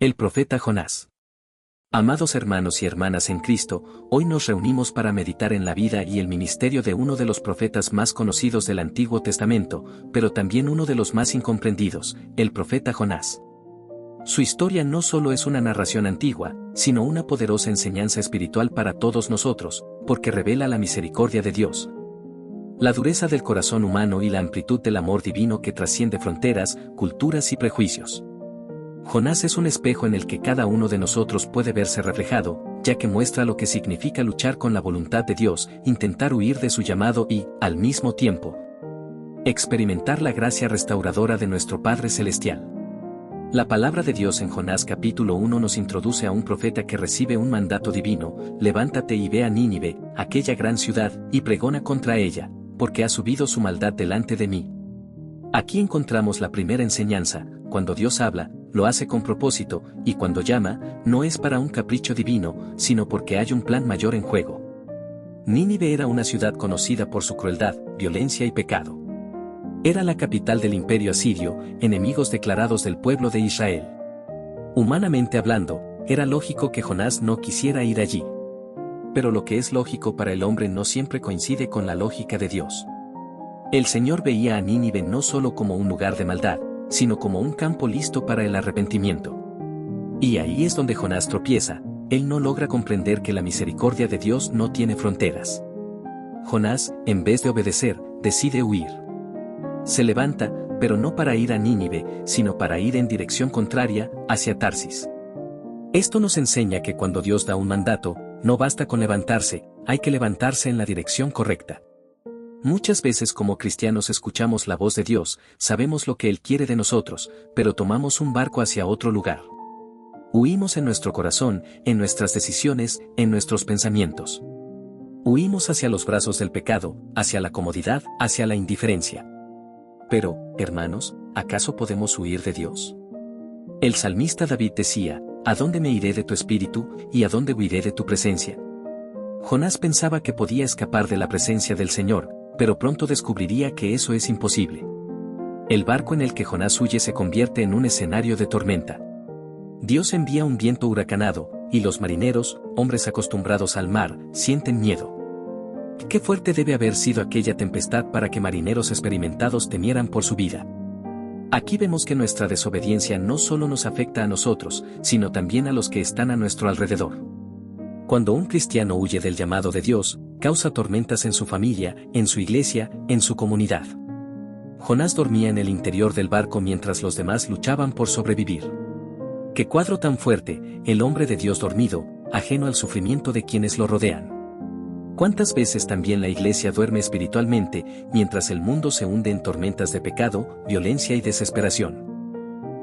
El profeta Jonás. Amados hermanos y hermanas en Cristo, hoy nos reunimos para meditar en la vida y el ministerio de uno de los profetas más conocidos del Antiguo Testamento, pero también uno de los más incomprendidos, el profeta Jonás. Su historia no solo es una narración antigua, sino una poderosa enseñanza espiritual para todos nosotros, porque revela la misericordia de Dios, la dureza del corazón humano y la amplitud del amor divino que trasciende fronteras, culturas y prejuicios. Jonás es un espejo en el que cada uno de nosotros puede verse reflejado, ya que muestra lo que significa luchar con la voluntad de Dios, intentar huir de su llamado y, al mismo tiempo, experimentar la gracia restauradora de nuestro Padre Celestial. La palabra de Dios en Jonás capítulo 1 nos introduce a un profeta que recibe un mandato divino: levántate y ve a Nínive, aquella gran ciudad, y pregona contra ella, porque ha subido su maldad delante de mí. Aquí encontramos la primera enseñanza: cuando Dios habla, lo hace con propósito, y cuando llama, no es para un capricho divino, sino porque hay un plan mayor en juego. Nínive era una ciudad conocida por su crueldad, violencia y pecado. Era la capital del imperio asirio, enemigos declarados del pueblo de Israel. Humanamente hablando, era lógico que Jonás no quisiera ir allí. Pero lo que es lógico para el hombre no siempre coincide con la lógica de Dios. El Señor veía a Nínive no solo como un lugar de maldad, sino como un campo listo para el arrepentimiento. Y ahí es donde Jonás tropieza: él no logra comprender que la misericordia de Dios no tiene fronteras. Jonás, en vez de obedecer, decide huir. Se levanta, pero no para ir a Nínive, sino para ir en dirección contraria, hacia Tarsis. Esto nos enseña que cuando Dios da un mandato, no basta con levantarse, hay que levantarse en la dirección correcta. Muchas veces como cristianos escuchamos la voz de Dios, sabemos lo que Él quiere de nosotros, pero tomamos un barco hacia otro lugar. Huimos en nuestro corazón, en nuestras decisiones, en nuestros pensamientos. Huimos hacia los brazos del pecado, hacia la comodidad, hacia la indiferencia. Pero, hermanos, ¿acaso podemos huir de Dios? El salmista David decía: ¿a dónde me iré de tu espíritu, y a dónde huiré de tu presencia? Jonás pensaba que podía escapar de la presencia del Señor, pero pronto descubriría que eso es imposible. El barco en el que Jonás huye se convierte en un escenario de tormenta. Dios envía un viento huracanado, y los marineros, hombres acostumbrados al mar, sienten miedo. Qué fuerte debe haber sido aquella tempestad para que marineros experimentados temieran por su vida. Aquí vemos que nuestra desobediencia no solo nos afecta a nosotros, sino también a los que están a nuestro alrededor. Cuando un cristiano huye del llamado de Dios, causa tormentas en su familia, en su iglesia, en su comunidad. Jonás dormía en el interior del barco mientras los demás luchaban por sobrevivir. ¡Qué cuadro tan fuerte! El hombre de Dios dormido, ajeno al sufrimiento de quienes lo rodean. ¿Cuántas veces también la iglesia duerme espiritualmente, mientras el mundo se hunde en tormentas de pecado, violencia y desesperación?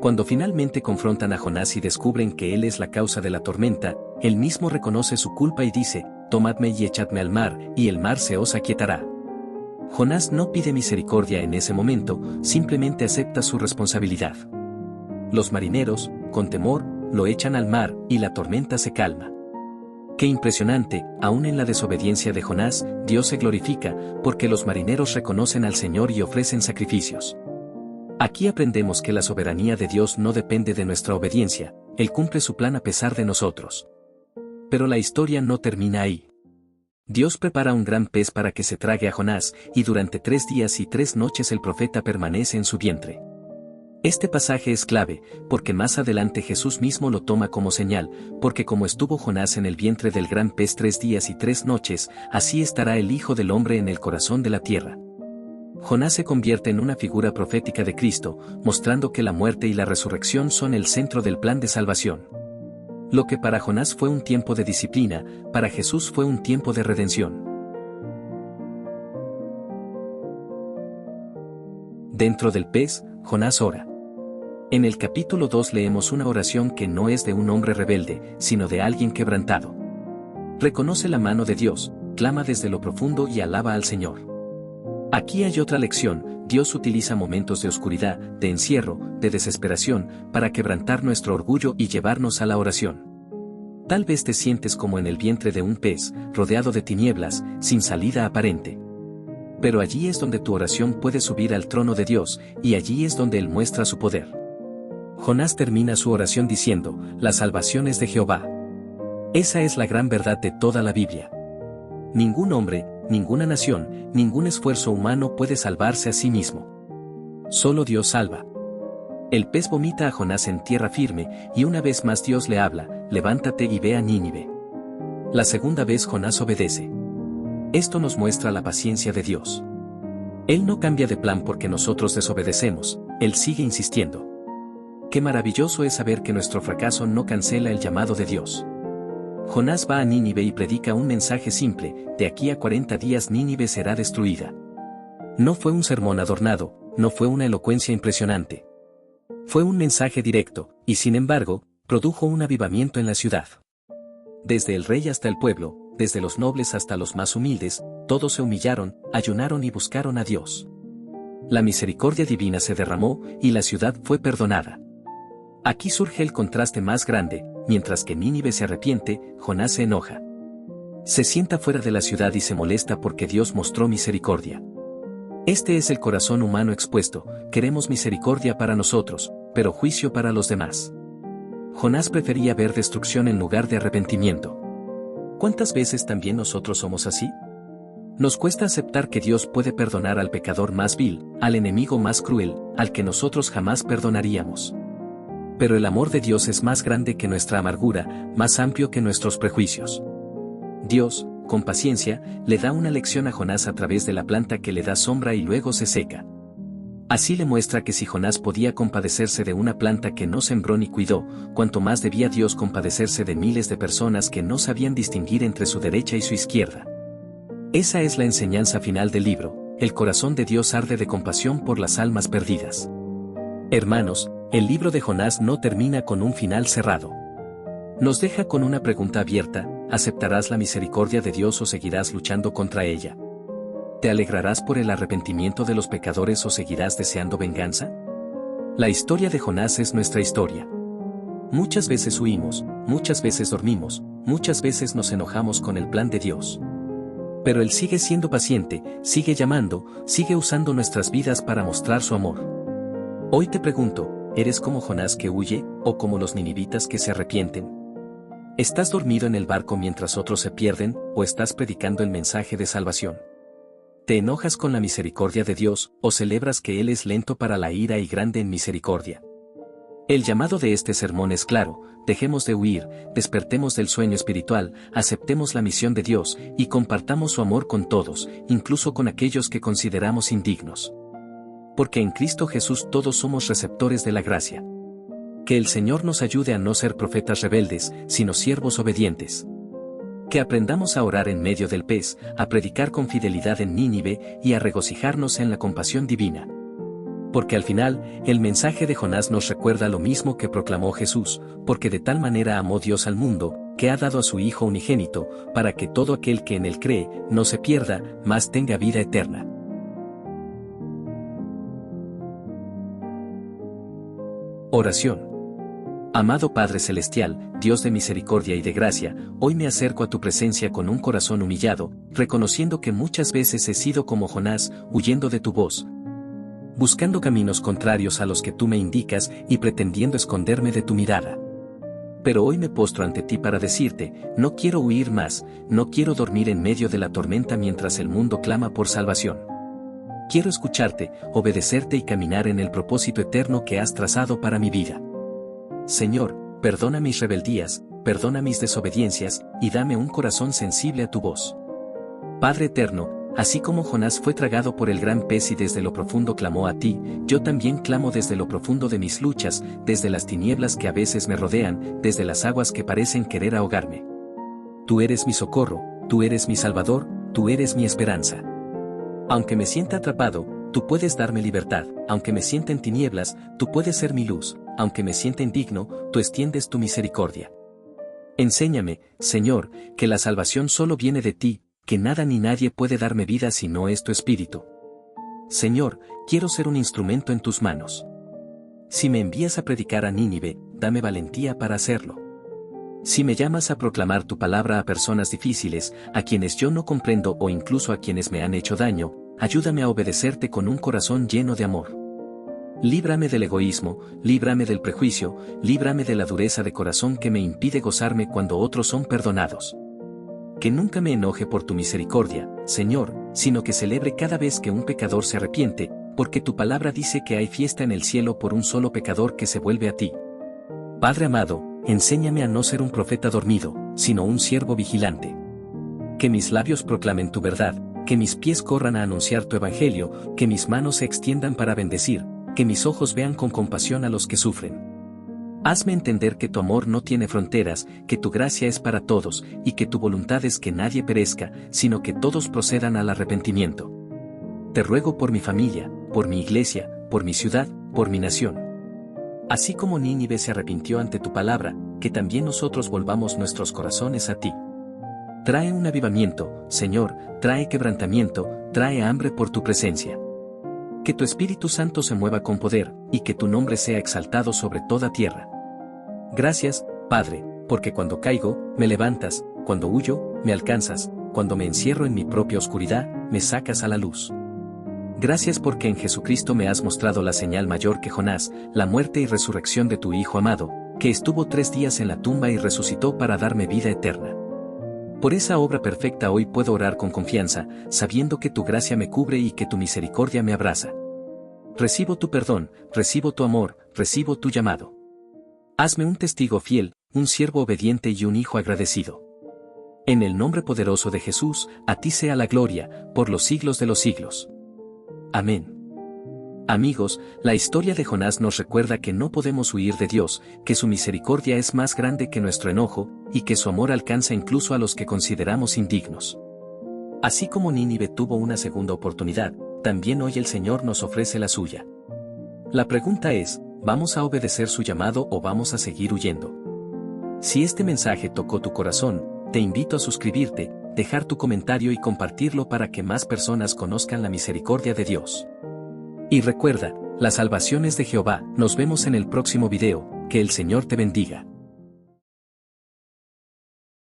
Cuando finalmente confrontan a Jonás y descubren que él es la causa de la tormenta, él mismo reconoce su culpa y dice: tomadme y echadme al mar, y el mar se os aquietará. Jonás no pide misericordia en ese momento, simplemente acepta su responsabilidad. Los marineros, con temor, lo echan al mar, y la tormenta se calma. Qué impresionante, aún en la desobediencia de Jonás, Dios se glorifica, porque los marineros reconocen al Señor y ofrecen sacrificios. Aquí aprendemos que la soberanía de Dios no depende de nuestra obediencia, Él cumple su plan a pesar de nosotros. Pero la historia no termina ahí. Dios prepara un gran pez para que se trague a Jonás, y durante 3 días y 3 noches el profeta permanece en su vientre. Este pasaje es clave, porque más adelante Jesús mismo lo toma como señal, porque como estuvo Jonás en el vientre del gran pez 3 días y 3 noches, así estará el Hijo del Hombre en el corazón de la tierra. Jonás se convierte en una figura profética de Cristo, mostrando que la muerte y la resurrección son el centro del plan de salvación. Lo que para Jonás fue un tiempo de disciplina, para Jesús fue un tiempo de redención. Dentro del pez, Jonás ora. En el capítulo 2 leemos una oración que no es de un hombre rebelde, sino de alguien quebrantado. Reconoce la mano de Dios, clama desde lo profundo y alaba al Señor. Aquí hay otra lección: Dios utiliza momentos de oscuridad, de encierro, de desesperación, para quebrantar nuestro orgullo y llevarnos a la oración. Tal vez te sientes como en el vientre de un pez, rodeado de tinieblas, sin salida aparente. Pero allí es donde tu oración puede subir al trono de Dios, y allí es donde Él muestra su poder. Jonás termina su oración diciendo, la salvación es de Jehová. Esa es la gran verdad de toda la Biblia. Ningún hombre, ninguna nación, ningún esfuerzo humano puede salvarse a sí mismo. Solo Dios salva. El pez vomita a Jonás en tierra firme, y una vez más Dios le habla, levántate y ve a Nínive. La segunda vez Jonás obedece. Esto nos muestra la paciencia de Dios. Él no cambia de plan porque nosotros desobedecemos, Él sigue insistiendo. Qué maravilloso es saber que nuestro fracaso no cancela el llamado de Dios. Jonás va a Nínive y predica un mensaje simple, de aquí a 40 días Nínive será destruida. No fue un sermón adornado, no fue una elocuencia impresionante. Fue un mensaje directo, y sin embargo, produjo un avivamiento en la ciudad. Desde el rey hasta el pueblo, desde los nobles hasta los más humildes, todos se humillaron, ayunaron y buscaron a Dios. La misericordia divina se derramó, y la ciudad fue perdonada. Aquí surge el contraste más grande, mientras que Nínive se arrepiente, Jonás se enoja. Se sienta fuera de la ciudad y se molesta porque Dios mostró misericordia. Este es el corazón humano expuesto, queremos misericordia para nosotros, pero juicio para los demás. Jonás prefería ver destrucción en lugar de arrepentimiento. ¿Cuántas veces también nosotros somos así? Nos cuesta aceptar que Dios puede perdonar al pecador más vil, al enemigo más cruel, al que nosotros jamás perdonaríamos. Pero el amor de Dios es más grande que nuestra amargura, más amplio que nuestros prejuicios. Dios, con paciencia, le da una lección a Jonás a través de la planta que le da sombra y luego se seca. Así le muestra que si Jonás podía compadecerse de una planta que no sembró ni cuidó, cuanto más debía Dios compadecerse de miles de personas que no sabían distinguir entre su derecha y su izquierda. Esa es la enseñanza final del libro, el corazón de Dios arde de compasión por las almas perdidas. Hermanos, el libro de Jonás no termina con un final cerrado. Nos deja con una pregunta abierta, ¿aceptarás la misericordia de Dios o seguirás luchando contra ella? ¿Te alegrarás por el arrepentimiento de los pecadores o seguirás deseando venganza? La historia de Jonás es nuestra historia. Muchas veces huimos, muchas veces dormimos, muchas veces nos enojamos con el plan de Dios. Pero Él sigue siendo paciente, sigue llamando, sigue usando nuestras vidas para mostrar su amor. Hoy te pregunto, ¿eres como Jonás que huye, o como los ninivitas que se arrepienten? ¿Estás dormido en el barco mientras otros se pierden, o estás predicando el mensaje de salvación? ¿Te enojas con la misericordia de Dios, o celebras que Él es lento para la ira y grande en misericordia? El llamado de este sermón es claro: dejemos de huir, despertemos del sueño espiritual, aceptemos la misión de Dios, y compartamos su amor con todos, incluso con aquellos que consideramos indignos. Porque en Cristo Jesús todos somos receptores de la gracia. Que el Señor nos ayude a no ser profetas rebeldes, sino siervos obedientes. Que aprendamos a orar en medio del pez, a predicar con fidelidad en Nínive, y a regocijarnos en la compasión divina. Porque al final, el mensaje de Jonás nos recuerda lo mismo que proclamó Jesús, porque de tal manera amó Dios al mundo, que ha dado a su Hijo unigénito, para que todo aquel que en él cree, no se pierda, mas tenga vida eterna. Oración. Amado Padre Celestial, Dios de misericordia y de gracia, hoy me acerco a tu presencia con un corazón humillado, reconociendo que muchas veces he sido como Jonás, huyendo de tu voz, buscando caminos contrarios a los que tú me indicas y pretendiendo esconderme de tu mirada. Pero hoy me postro ante ti para decirte, no quiero huir más, no quiero dormir en medio de la tormenta mientras el mundo clama por salvación. Quiero escucharte, obedecerte y caminar en el propósito eterno que has trazado para mi vida. Señor, perdona mis rebeldías, perdona mis desobediencias, y dame un corazón sensible a tu voz. Padre eterno, así como Jonás fue tragado por el gran pez y desde lo profundo clamó a ti, yo también clamo desde lo profundo de mis luchas, desde las tinieblas que a veces me rodean, desde las aguas que parecen querer ahogarme. Tú eres mi socorro, tú eres mi salvador, tú eres mi esperanza. Aunque me sienta atrapado, tú puedes darme libertad, aunque me sienta en tinieblas, tú puedes ser mi luz, aunque me sienta indigno, tú extiendes tu misericordia. Enséñame, Señor, que la salvación solo viene de ti, que nada ni nadie puede darme vida si no es tu Espíritu. Señor, quiero ser un instrumento en tus manos. Si me envías a predicar a Nínive, dame valentía para hacerlo. Si me llamas a proclamar tu palabra a personas difíciles, a quienes yo no comprendo o incluso a quienes me han hecho daño, ayúdame a obedecerte con un corazón lleno de amor. Líbrame del egoísmo, líbrame del prejuicio, líbrame de la dureza de corazón que me impide gozarme cuando otros son perdonados. Que nunca me enoje por tu misericordia, Señor, sino que celebre cada vez que un pecador se arrepiente, porque tu palabra dice que hay fiesta en el cielo por un solo pecador que se vuelve a ti. Padre amado, enséñame a no ser un profeta dormido, sino un siervo vigilante. Que mis labios proclamen tu verdad, que mis pies corran a anunciar tu evangelio, que mis manos se extiendan para bendecir, que mis ojos vean con compasión a los que sufren. Hazme entender que tu amor no tiene fronteras, que tu gracia es para todos, y que tu voluntad es que nadie perezca, sino que todos procedan al arrepentimiento. Te ruego por mi familia, por mi iglesia, por mi ciudad, por mi nación. Así como Nínive se arrepintió ante tu palabra, que también nosotros volvamos nuestros corazones a ti. Trae un avivamiento, Señor, trae quebrantamiento, trae hambre por tu presencia. Que tu Espíritu Santo se mueva con poder, y que tu nombre sea exaltado sobre toda tierra. Gracias, Padre, porque cuando caigo, me levantas, cuando huyo, me alcanzas, cuando me encierro en mi propia oscuridad, me sacas a la luz. Gracias porque en Jesucristo me has mostrado la señal mayor que Jonás, la muerte y resurrección de tu Hijo amado, que estuvo 3 días en la tumba y resucitó para darme vida eterna. Por esa obra perfecta hoy puedo orar con confianza, sabiendo que tu gracia me cubre y que tu misericordia me abraza. Recibo tu perdón, recibo tu amor, recibo tu llamado. Hazme un testigo fiel, un siervo obediente y un hijo agradecido. En el nombre poderoso de Jesús, a ti sea la gloria, por los siglos de los siglos. Amén. Amigos, la historia de Jonás nos recuerda que no podemos huir de Dios, que su misericordia es más grande que nuestro enojo, y que su amor alcanza incluso a los que consideramos indignos. Así como Nínive tuvo una segunda oportunidad, también hoy el Señor nos ofrece la suya. La pregunta es, ¿vamos a obedecer su llamado o vamos a seguir huyendo? Si este mensaje tocó tu corazón, te invito a suscribirte, dejar tu comentario y compartirlo para que más personas conozcan la misericordia de Dios. Y recuerda, la salvación es de Jehová. Nos vemos en el próximo video, que el Señor te bendiga.